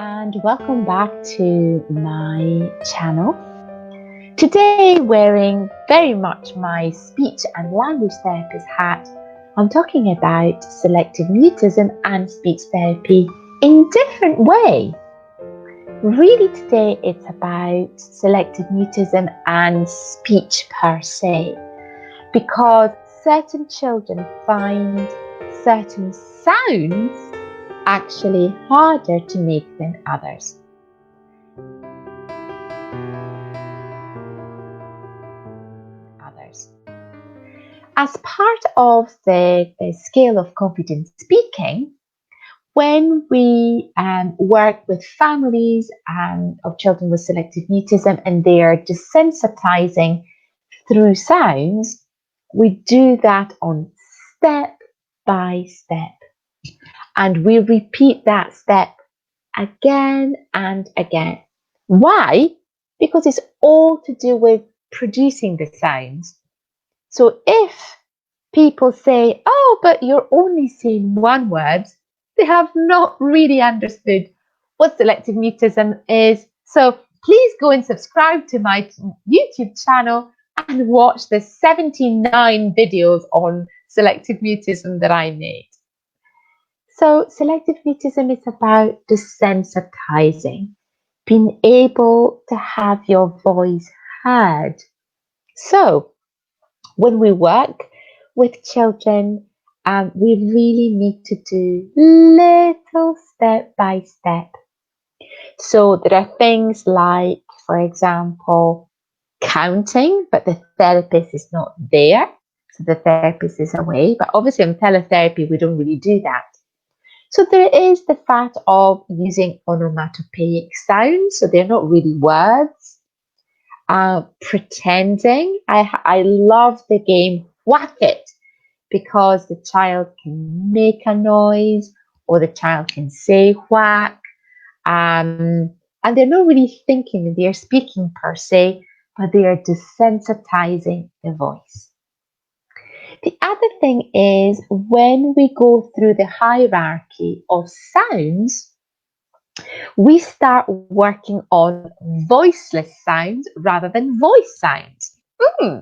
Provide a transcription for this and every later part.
and welcome back to my channel. Today, wearing very much my speech and language therapist hat, I'm talking about selective mutism and speech therapy in different ways. Really today it's about selective mutism and speech per se, because certain children find certain sounds actually harder to make than others. As part of the scale of confident speaking, when we work with families of children with selective mutism and they are desensitizing through sounds, we do that on step by step. And we repeat that step again and again. Why? Because it's all to do with producing the sounds. So if people say, oh, but you're only saying one word, they have not really understood what selective mutism is. So please go and subscribe to my YouTube channel and watch the 79 videos on selective mutism that I made. So selective mutism is about desensitizing, being able to have your voice heard. So when we work with children, we really need to do little step by step. So there are things like, for example, counting, but the therapist is not there. So the therapist is away. But obviously in teletherapy, we don't really do that. So there is the fact of using onomatopoeic sounds. So they're not really words. Pretending. I love the game Whack It, because the child can make a noise or the child can say whack. And they're not really thinking, they're speaking per se, but they are desensitizing the voice. The other thing is when we go through the hierarchy of sounds, we start working on voiceless sounds rather than voice sounds.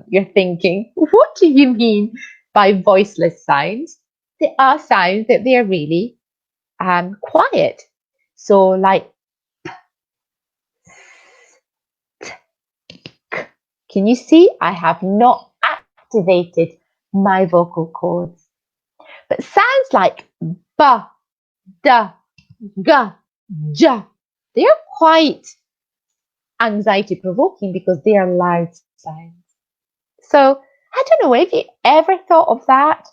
You're thinking, what do you mean by voiceless sounds? They are sounds that they are really quiet. So like, can you see? I have not activated my vocal cords. But sounds like ba, da, ga, ja, they are quite anxiety provoking because they are loud sounds. So I don't know if you ever thought of that.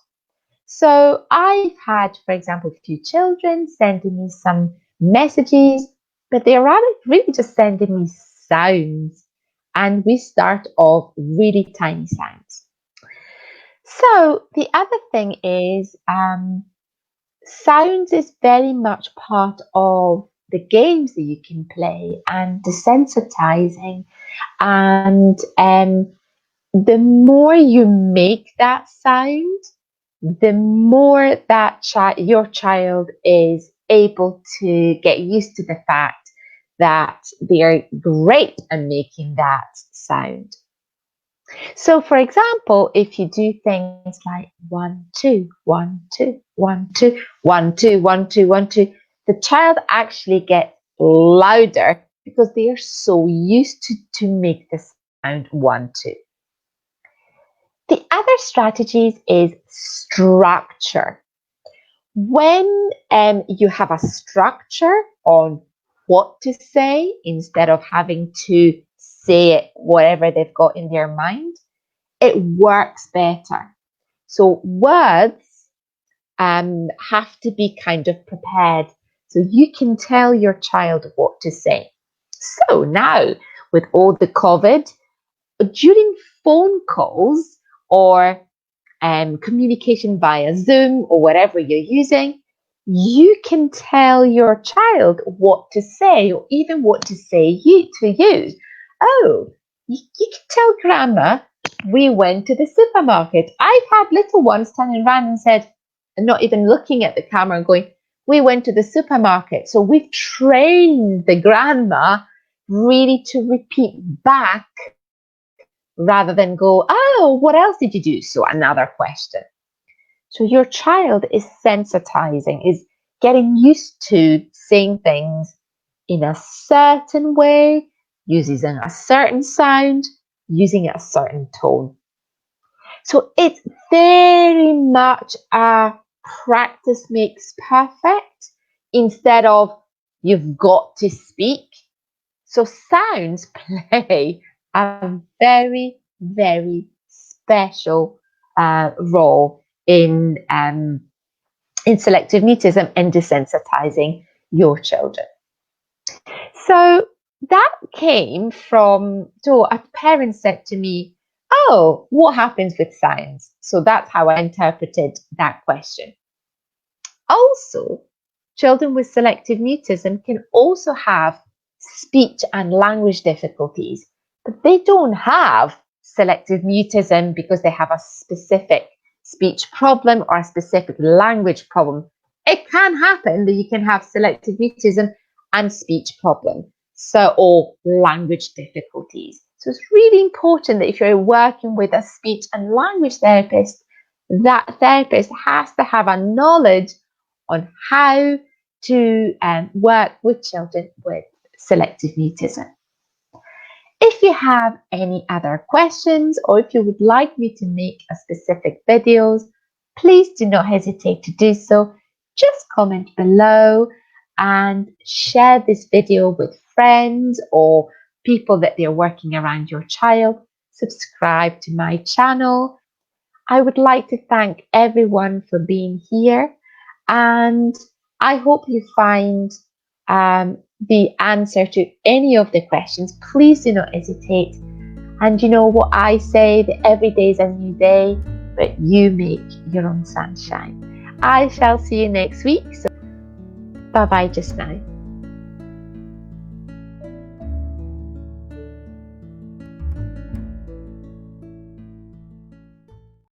So I've had, for example, a few children sending me some messages, but they're really just sending me sounds. And we start off really tiny sounds. So the other thing is sounds is very much part of the games that you can play and desensitizing. And the more you make that sound, the more that your child is able to get used to the fact that they are great at making that sound. So, for example, if you do things like 1, 2, 1, 2, 1, 2, 1, 2, 1, 2, 1, 2, the child actually gets louder because they are so used to make the sound 1, 2. The other strategies is structure. When you have a structure on what to say instead of having to say it whatever they've got in their mind, it works better. So words have to be kind of prepared so you can tell your child what to say. So now with all the COVID, during phone calls or communication via Zoom or whatever you're using, you can tell your child what to say or even what to say to you. Oh, you can tell grandma we went to the supermarket. I've had little ones turning around and said, and not even looking at the camera and going, we went to the supermarket. So we've trained the grandma really to repeat back rather than go, oh, what else did you do? So another question. So your child is sensitizing, is getting used to saying things in a certain way, using a certain sound, using a certain tone. So it's very much a practice makes perfect instead of you've got to speak. So sounds play a very, very special role in selective mutism and desensitizing your children. So that came from, so a parent said to me, oh, what happens with sounds? So that's how I interpreted that question. Also, children with selective mutism can also have speech and language difficulties, but they don't have selective mutism because they have a specific speech problem or a specific language problem. It can happen that you can have selective mutism and speech problem, or language difficulties. So it's really important that if you're working with a speech and language therapist, that therapist has to have a knowledge on how to work with children with selective mutism. If you have any other questions or if you would like me to make a specific videos, please do not hesitate to do so. Just comment below and share this video with friends or people that they're working around your child. Subscribe to my channel. I would like to thank everyone for being here, and I hope you find the answer to any of the questions. Please do not hesitate. And you know what I say, that every day is a new day, but you make your own sunshine. I shall see you next week. So bye bye just now.